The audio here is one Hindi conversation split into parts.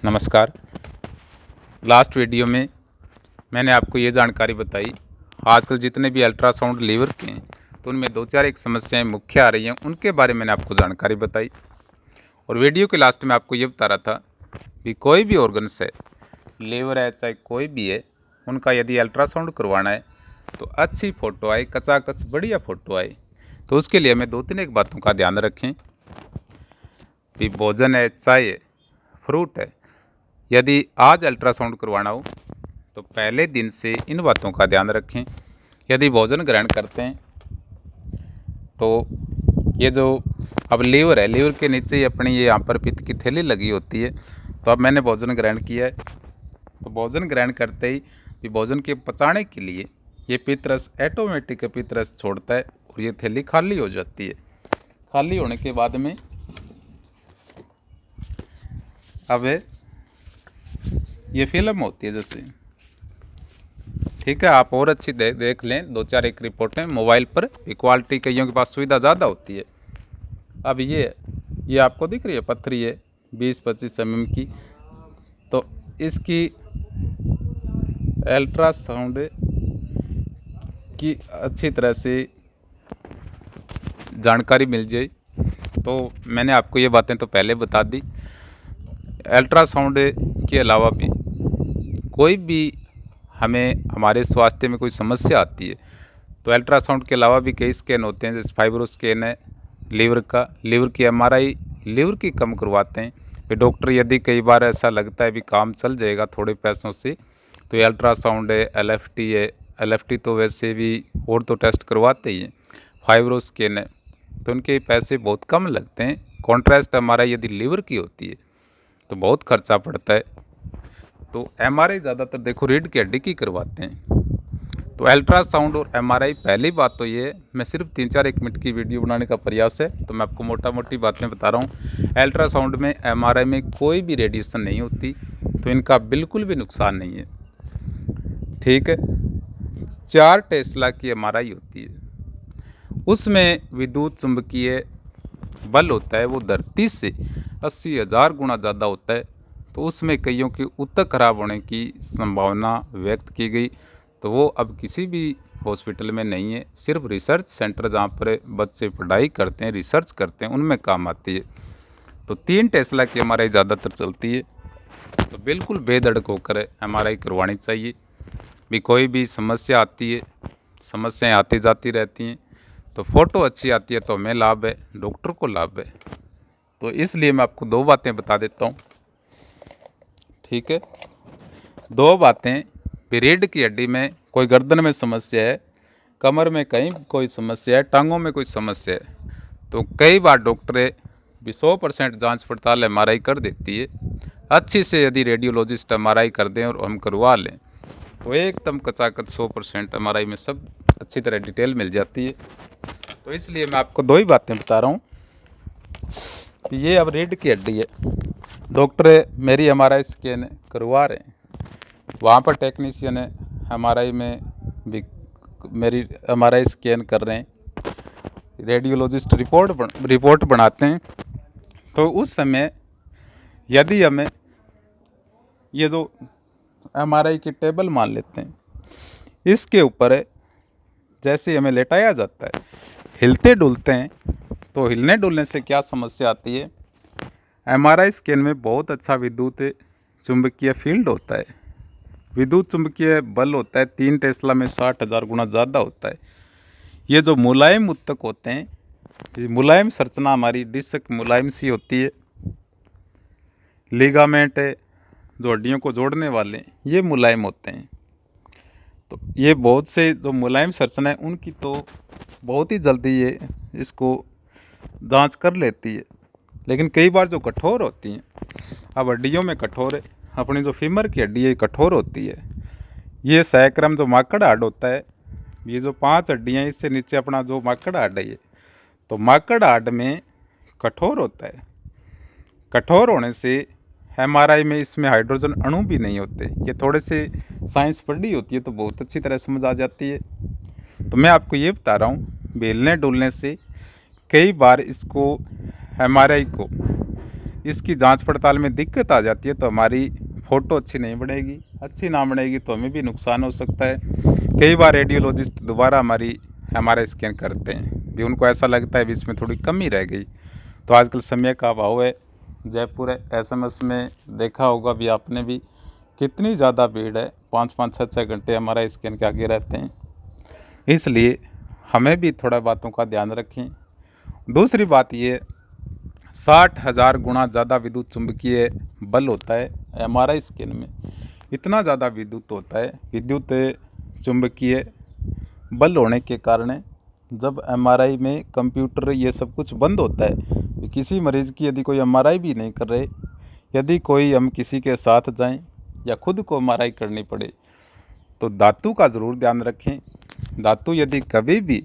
नमस्कार। लास्ट वीडियो में मैंने आपको ये जानकारी बताई, आजकल जितने भी अल्ट्रासाउंड लीवर के हैं तो उनमें दो चार एक समस्याएं मुख्य आ रही हैं, उनके बारे में मैंने आपको जानकारी बताई। और वीडियो के लास्ट में आपको ये बता रहा था कि कोई भी ऑर्गन्स है, लीवर है चाहे कोई भी है, उनका यदि अल्ट्रासाउंड करवाना है तो अच्छी फ़ोटो आए, कचाकच बढ़िया फ़ोटो आए। तो उसके लिए हमें दो तीन एक बातों का ध्यान रखें कि भोजन है, चाय है, फ्रूट है, यदि आज अल्ट्रासाउंड करवाना हो तो पहले दिन से इन बातों का ध्यान रखें। यदि भोजन ग्रहण करते हैं तो ये जो अब लीवर है, लीवर के नीचे ही अपनी ये यहाँ पर पित्त की थैली लगी होती है। तो अब मैंने भोजन ग्रहण किया है, तो भोजन ग्रहण करते ही भोजन के पचाने के लिए ये पित्तरस ऑटोमेटिक पित्तरस छोड़ता है और ये थैली खाली हो जाती है। खाली होने के बाद में अब ये फिल्म होती है जैसे, ठीक है, आप और अच्छी देख लें, दो चार एक रिपोर्टें मोबाइल पर, क्वालिटी कईयों के पास सुविधा ज़्यादा होती है। अब ये आपको दिख रही है पथरी है 20-25 mm की, तो इसकी अल्ट्रासाउंड की अच्छी तरह से जानकारी मिल जाए। तो मैंने आपको ये बातें तो पहले बता दी। अल्ट्रासाउंड के अलावा भी कोई भी हमें हमारे स्वास्थ्य में कोई समस्या आती है तो अल्ट्रासाउंड के अलावा भी कई स्कैन होते हैं, जैसे फाइब्रो स्कैन है लीवर का, लीवर की एमआरआई लीवर की कम करवाते हैं। फिर डॉक्टर यदि कई बार ऐसा लगता है भी काम चल जाएगा थोड़े पैसों से, तो ये अल्ट्रासाउंड है, एलएफटी है, एलएफटी तो वैसे भी और तो टेस्ट करवाते ही हैं, फाइब्रो स्कैन है तो उनके पैसे बहुत कम लगते हैं। कॉन्ट्रास्ट एमआरआई यदि लीवर की होती है तो बहुत खर्चा पड़ता है। तो एमआरआई ज़्यादातर देखो रीढ़ की हड्डी की करवाते हैं। तो अल्ट्रासाउंड और एमआरआई, पहली बात तो ये, मैं सिर्फ 3-4 मिनट की वीडियो बनाने का प्रयास है तो मैं आपको मोटा मोटी बातें बता रहा हूँ। अल्ट्रासाउंड में, एमआरआई में कोई भी रेडिएशन नहीं होती, तो इनका बिल्कुल भी नुकसान नहीं है, ठीक है। 4 टेस्ला की एमआरआई होती है, उसमें विद्युत चुंबकीय बल होता है वो धरती से 80,000 गुना ज़्यादा होता है। तो उसमें कईयों की ऊतक खराब होने की संभावना व्यक्त की गई, तो वो अब किसी भी हॉस्पिटल में नहीं है, सिर्फ रिसर्च सेंटर जहाँ पर बच्चे पढ़ाई करते हैं, रिसर्च करते हैं, उनमें काम आती है। तो 3 टेस्ला की एमआरआई ज़्यादातर चलती है, तो बिल्कुल बेधड़क होकर एमआरआई करवानी चाहिए। भी कोई भी समस्या आती है, समस्याएं आती जाती रहती हैं, तो फ़ोटो अच्छी आती है तो हमें लाभ है, डॉक्टर को लाभ है। तो इसलिए मैं आपको 2 बातें बता देता हूँ, ठीक है। 2 बातें, रीढ़ की हड्डी में कोई गर्दन में समस्या है, कमर में कहीं कोई समस्या है, टांगों में कोई समस्या है, तो कई बार डॉक्टर भी 100% जांच पड़ताल एमआरआई कर देती है। अच्छी से यदि रेडियोलॉजिस्ट एमआरआई कर दें और हम करवा लें तो एकदम कचाकच 100% एमआरआई में सब अच्छी तरह डिटेल मिल जाती है। तो इसलिए मैं आपको 2 ही बातें बता रहा हूँ कि ये अब रीढ़ की हड्डी है, डॉक्टर मेरी एमआरआई स्कैन करवा रहे हैं, वहाँ पर टेक्नीशियन है एमआरआई में भी मेरी एमआरआई स्कैन कर रहे हैं, रेडियोलॉजिस्ट रिपोर्ट बनाते हैं। तो उस समय यदि हमें ये जो एमआरआई की टेबल मान लेते हैं, इसके ऊपर जैसे ही हमें लेटाया जाता है, हिलते डुलते हैं, तो हिलने डुलने से क्या समस्या आती है, एमआरआई स्कैन में बहुत अच्छा विद्युत चुंबकीय फील्ड होता है, विद्युत चुंबकीय बल होता है 3 टेस्ला में 60,000 गुना ज़्यादा होता है। ये जो मुलायम ऊतक होते हैं, ये मुलायम संरचना हमारी डिस्क मुलायम सी होती है, लिगामेंट है जो हड्डियों को जोड़ने वाले, ये मुलायम होते हैं। तो ये बहुत से जो मुलायम संरचना है उनकी तो बहुत ही जल्दी ये इसको जांच कर लेती है, लेकिन कई बार जो कठोर होती हैं, अब हड्डियों में कठोर है, अपनी जो फीमर की हड्डी है कठोर होती है, ये सैक्रम जो माकड़ हाड होता है, ये जो 5 हड्डियाँ, इससे नीचे अपना जो माकड़ हाड है, ये तो माकड़ हाड में कठोर होता है। कठोर होने से एमआरआई में इसमें हाइड्रोजन अणु भी नहीं होते। ये थोड़े से साइंस पढ़ी होती है तो बहुत अच्छी तरह समझ आ जाती है। तो मैं आपको ये बता रहा हूँ, बेलने डुलने से कई बार इसको एमआरआई को इसकी जांच पड़ताल में दिक्कत आ जाती है तो हमारी फ़ोटो अच्छी नहीं बनेगी, अच्छी ना बनेगी तो हमें भी नुकसान हो सकता है। कई बार रेडियोलॉजिस्ट दोबारा हमारा स्कैन करते हैं, भी उनको ऐसा लगता है भी इसमें थोड़ी कमी रह गई। तो आजकल समय का अभाव है, जयपुर है, एसएमएस में देखा होगा भी आपने भी, कितनी ज़्यादा भीड़ है, 5-5 6-6 घंटे हमारा स्कैन के आगे रहते हैं। इसलिए हमें भी थोड़ा बातों का ध्यान रखें। दूसरी बात ये, 60,000 गुना ज़्यादा विद्युत चुंबकीय बल होता है एमआरआई स्कैन में। इतना ज़्यादा विद्युत होता है, विद्युत चुंबकीय बल होने के कारण जब एमआरआई में कंप्यूटर ये सब कुछ बंद होता है, किसी मरीज़ की यदि कोई एमआरआई भी नहीं कर रहे, यदि कोई हम किसी के साथ जाएं या खुद को एमआरआई करनी पड़े, तो धातु का ज़रूर ध्यान रखें। धातु यदि कभी भी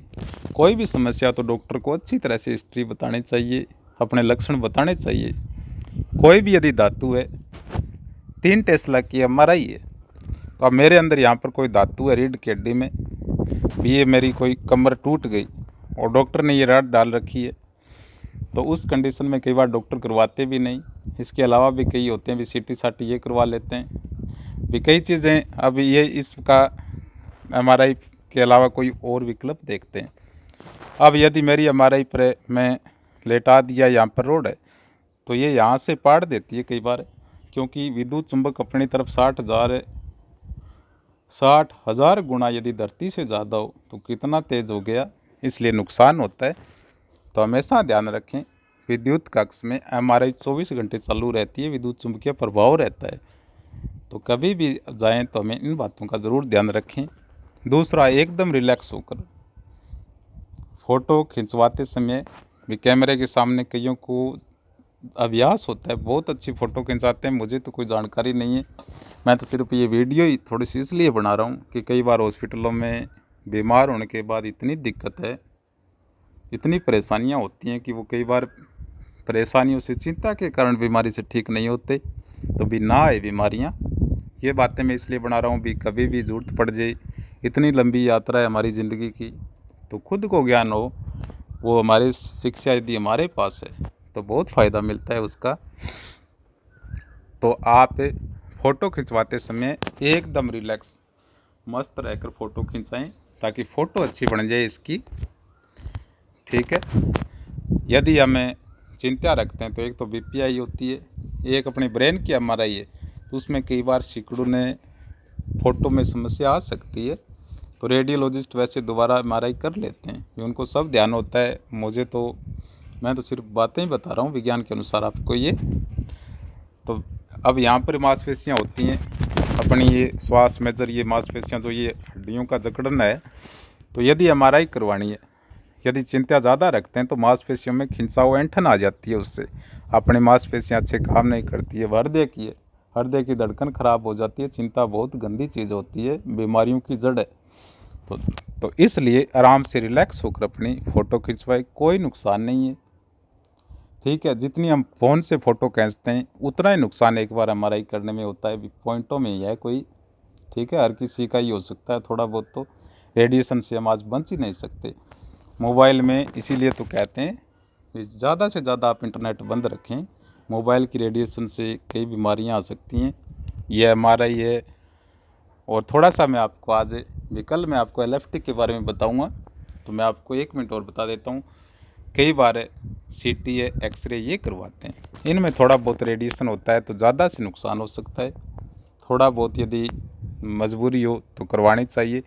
कोई भी समस्या, तो डॉक्टर को अच्छी तरह से हिस्ट्री बतानी चाहिए, अपने लक्षण बताने चाहिए। कोई भी यदि धातु है, 3 टेस्ला की एमआरआई है, तो अब मेरे अंदर यहाँ पर कोई धातु है रीढ़ की हड्डी में भी, ये मेरी कोई कमर टूट गई और डॉक्टर ने ये रॉड डाल रखी है, तो उस कंडीशन में कई बार डॉक्टर करवाते भी नहीं। इसके अलावा भी कई होते हैं भी सीटी साटी ये करवा लेते हैं भी, कई चीज़ें। अब ये इसका एमआरआई के अलावा कोई और विकल्प देखते हैं। अब यदि मेरी एमआरआई पर मैं लेटा दिया, यहाँ पर रोड है, तो ये यहाँ से पाड़ देती है कई बार, क्योंकि विद्युत चुंबक अपनी तरफ 60,000 गुना यदि धरती से ज़्यादा हो तो कितना तेज़ हो गया, इसलिए नुकसान होता है। तो हमेशा ध्यान रखें, विद्युत कक्ष में एमआरआई 24 घंटे चालू रहती है, विद्युत चुंबकीय प्रभाव रहता है। तो कभी भी जाएं तो हमें इन बातों का ज़रूर ध्यान रखें। दूसरा, एकदम रिलैक्स होकर फ़ोटो खिंचवाते समय भी कैमरे के सामने कईयों को अभ्यास होता है, बहुत अच्छी फ़ोटो खिंचाते हैं। मुझे तो कोई जानकारी नहीं है, मैं तो सिर्फ ये वीडियो ही थोड़ी सी इसलिए बना रहा हूँ कि कई बार हॉस्पिटलों में बीमार होने के बाद इतनी दिक्कत है, इतनी परेशानियाँ होती हैं कि वो कई बार परेशानियों से, चिंता के कारण बीमारी से ठीक नहीं होते, तो भी ना आए बीमारियाँ। ये बातें मैं इसलिए बना रहा हूँ भी, कभी भी ज़रूरत पड़ जाए, इतनी लंबी यात्रा है हमारी ज़िंदगी की, तो खुद को ज्ञान हो, वो हमारी शिक्षा यदि हमारे पास है तो बहुत फ़ायदा मिलता है उसका। तो आप फ़ोटो खिंचवाते समय एकदम रिलैक्स मस्त रहकर फ़ोटो खिंचाएं, ताकि फ़ोटो अच्छी बन जाए इसकी, ठीक है। यदि हमें चिंता रखते हैं तो एक तो बीपीआई होती है, एक अपने ब्रेन की एमआरआई है, तो उसमें कई बार सिकुड़ने, फ़ोटो में समस्या आ सकती है, तो रेडियोलॉजिस्ट वैसे दोबारा एमआरआई कर लेते हैं, ये उनको सब ध्यान होता है। मैं तो सिर्फ बातें ही बता रहा हूँ विज्ञान के अनुसार आपको ये। तो अब यहाँ पर मांसपेशियाँ होती हैं अपनी, ये श्वास मेजर, ये मांसपेशियाँ जो ये हड्डियों का जकड़न है, तो यदि एमआरआई करवानी है, यदि चिंता ज़्यादा रखते हैं तो मांसपेशियों में खिंचाव, ऐंठन आ जाती है, उससे अपनी मांसपेशियाँ अच्छे काम नहीं करती है। हृदय की धड़कन खराब हो जाती है। चिंता बहुत गंदी चीज़ होती है, बीमारियों की जड़ है। तो इसलिए आराम से रिलैक्स होकर अपनी फ़ोटो खिंचवाए, कोई नुकसान नहीं है, ठीक है। जितनी हम फ़ोन से फ़ोटो खींचते हैं उतना ही नुकसान एक बार एमआरआई करने में होता है, पॉइंटों में ही है कोई, ठीक है। हर किसी का ही हो सकता है थोड़ा बहुत, तो रेडिएशन से हम आज बच ही नहीं सकते मोबाइल में। इसीलिए तो कहते हैं कि ज़्यादा से ज़्यादा आप इंटरनेट बंद रखें, मोबाइल की रेडिएशन से कई बीमारियां आ सकती हैं। ये एमआरआई है। और थोड़ा सा मैं आपको आज कल मैं आपको एलएफटी के बारे में बताऊंगा, तो मैं आपको 1 मिनट और बता देता हूं। कई बार सीटी है, एक्सरे ये करवाते हैं, इनमें थोड़ा बहुत रेडिएशन होता है तो ज़्यादा से नुकसान हो सकता है। थोड़ा बहुत यदि मजबूरी हो तो करवानी चाहिए।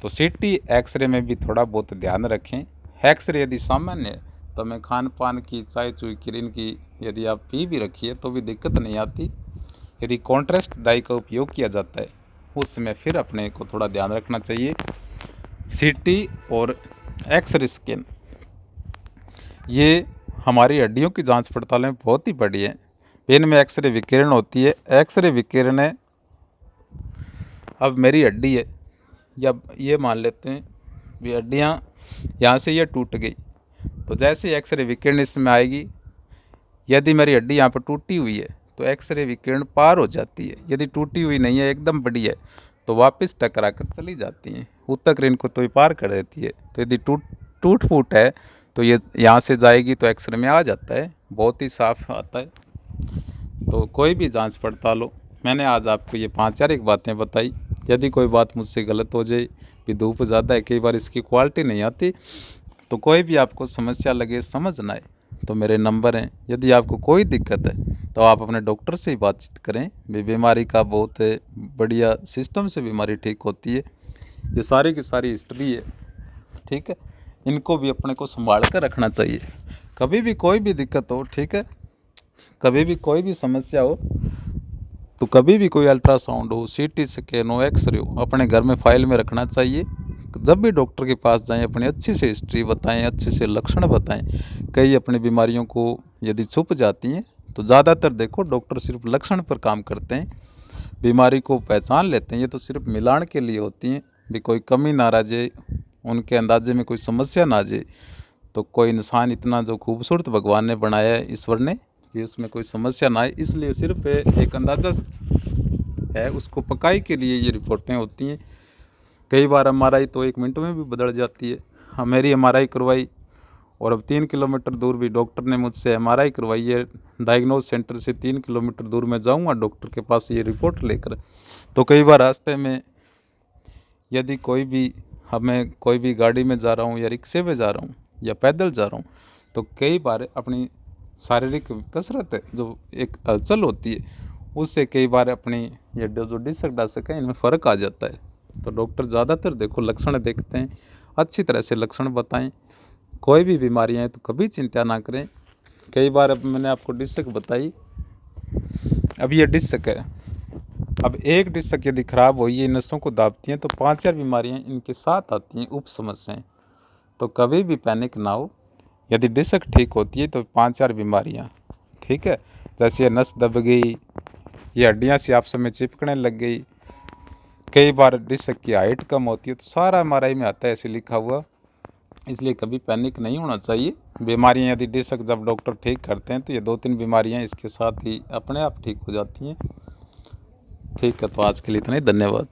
तो सीटी एक्सरे में भी थोड़ा बहुत ध्यान रखें। एक्सरे यदि सामान्य है तो हमें खान पान की, चाय चुई किरीन की यदि आप पी भी रखिए तो भी दिक्कत नहीं आती। यदि कॉन्ट्रास्ट डाई का उपयोग किया जाता है उस समय फिर अपने को थोड़ा ध्यान रखना चाहिए। सीटी और एक्सरे स्कैन ये हमारी हड्डियों की जांच पड़ताल में बहुत ही बड़ी है। इनमें एक्सरे विकिरण होती है। एक्सरे विकिरण है, अब मेरी हड्डी है, या ये मान लेते हैं भी हड्डियाँ यहाँ से ये टूट गई, तो जैसे एक्सरे विकिरण इसमें आएगी, यदि मेरी हड्डी यहाँ पर टूटी हुई है तो एक्सरे विकिरण पार हो जाती है। यदि टूटी हुई नहीं है, एकदम बड़ी है, तो वापस टकरा कर चली जाती हैं, ऊतक रिंग को तो पार कर देती है। तो यदि टूट फूट है तो ये यहाँ से जाएगी तो एक्सरे में आ जाता है, बहुत ही साफ आता है। तो कोई भी जांच पड़ताल हो, मैंने आज आपको ये 5-4 बातें बताई। यदि कोई बात मुझसे गलत हो जाए, भी धूप ज़्यादा है, कई बार इसकी क्वालिटी नहीं आती, तो कोई भी आपको समस्या लगे, समझ ना आए, तो मेरे नंबर हैं। यदि आपको कोई दिक्कत है तो आप अपने डॉक्टर से ही बातचीत करें। बीमारी का बहुत बढ़िया सिस्टम से बीमारी ठीक होती है। ये सारी की सारी हिस्ट्री है, ठीक है। इनको भी अपने को संभाल कर रखना चाहिए। कभी भी कोई भी दिक्कत हो, ठीक है, कभी भी कोई भी समस्या हो, तो कभी भी कोई अल्ट्रासाउंड हो, सीटी स्कैन हो, एक्सरे हो, अपने घर में फाइल में रखना चाहिए। जब भी डॉक्टर के पास जाएं, अपनी अच्छी से हिस्ट्री बताएं, अच्छे से लक्षण बताएं। कई अपनी बीमारियों को यदि छुप जाती हैं, तो ज़्यादातर देखो डॉक्टर सिर्फ लक्षण पर काम करते हैं, बीमारी को पहचान लेते हैं। ये तो सिर्फ मिलान के लिए होती हैं, भी कोई कमी ना रह जाए, उनके अंदाजे में कोई समस्या ना आ जाए। तो कोई इंसान इतना जो खूबसूरत भगवान ने बनाया है, ईश्वर ने, कि उसमें कोई समस्या ना आए, इसलिए सिर्फ एक अंदाज़ा है, उसको पकाई के लिए ये रिपोर्टें होती हैं। कई बार एमआरआई तो 1 मिनट में भी बदल जाती है। मेरी एमआरआई करवाई, और अब 3 किलोमीटर दूर भी डॉक्टर ने मुझसे एमआरआई करवाई है। डायग्नोज सेंटर से 3 किलोमीटर दूर मैं जाऊंगा डॉक्टर के पास ये रिपोर्ट लेकर। तो कई बार रास्ते में यदि कोई भी गाड़ी में जा रहा हूँ, या रिक्शे में जा रहा हूँ, या पैदल जा रहा हूँ, तो कई बार अपनी शारीरिक कसरत है, जो एक हलचल होती है, उससे कई बार अपनी ये जो डिस्क डस्क है, इनमें फ़र्क आ जाता है। तो डॉक्टर ज़्यादातर देखो लक्षण देखते हैं, अच्छी तरह से लक्षण बताएं। कोई भी बीमारियां हैं तो कभी चिंता ना करें। कई बार अब मैंने आपको डिस्क बताई, अब ये डिस्क है, अब एक डिस्क यदि खराब हुई, ये नसों को दाबती हैं, तो 5-4 बीमारियां इनके साथ आती हैं, उप समस्याएं। तो कभी भी पैनिक ना हो। यदि डिस्क ठीक होती है तो 5-4 बीमारियां, ठीक है, जैसे ये नस दब गई, ये हड्डियां सी आपस में चिपकने लग गई, कई बार डिस्क की हाइट कम होती है, तो सारा एमआरआई में आता है ऐसे लिखा हुआ। इसलिए कभी पैनिक नहीं होना चाहिए। बीमारियां यदि डिस्क जब डॉक्टर ठीक करते हैं, तो ये 2-3 बीमारियां इसके साथ ही अपने आप ठीक हो जाती हैं। ठीक है, तो आज के लिए इतना ही, धन्यवाद।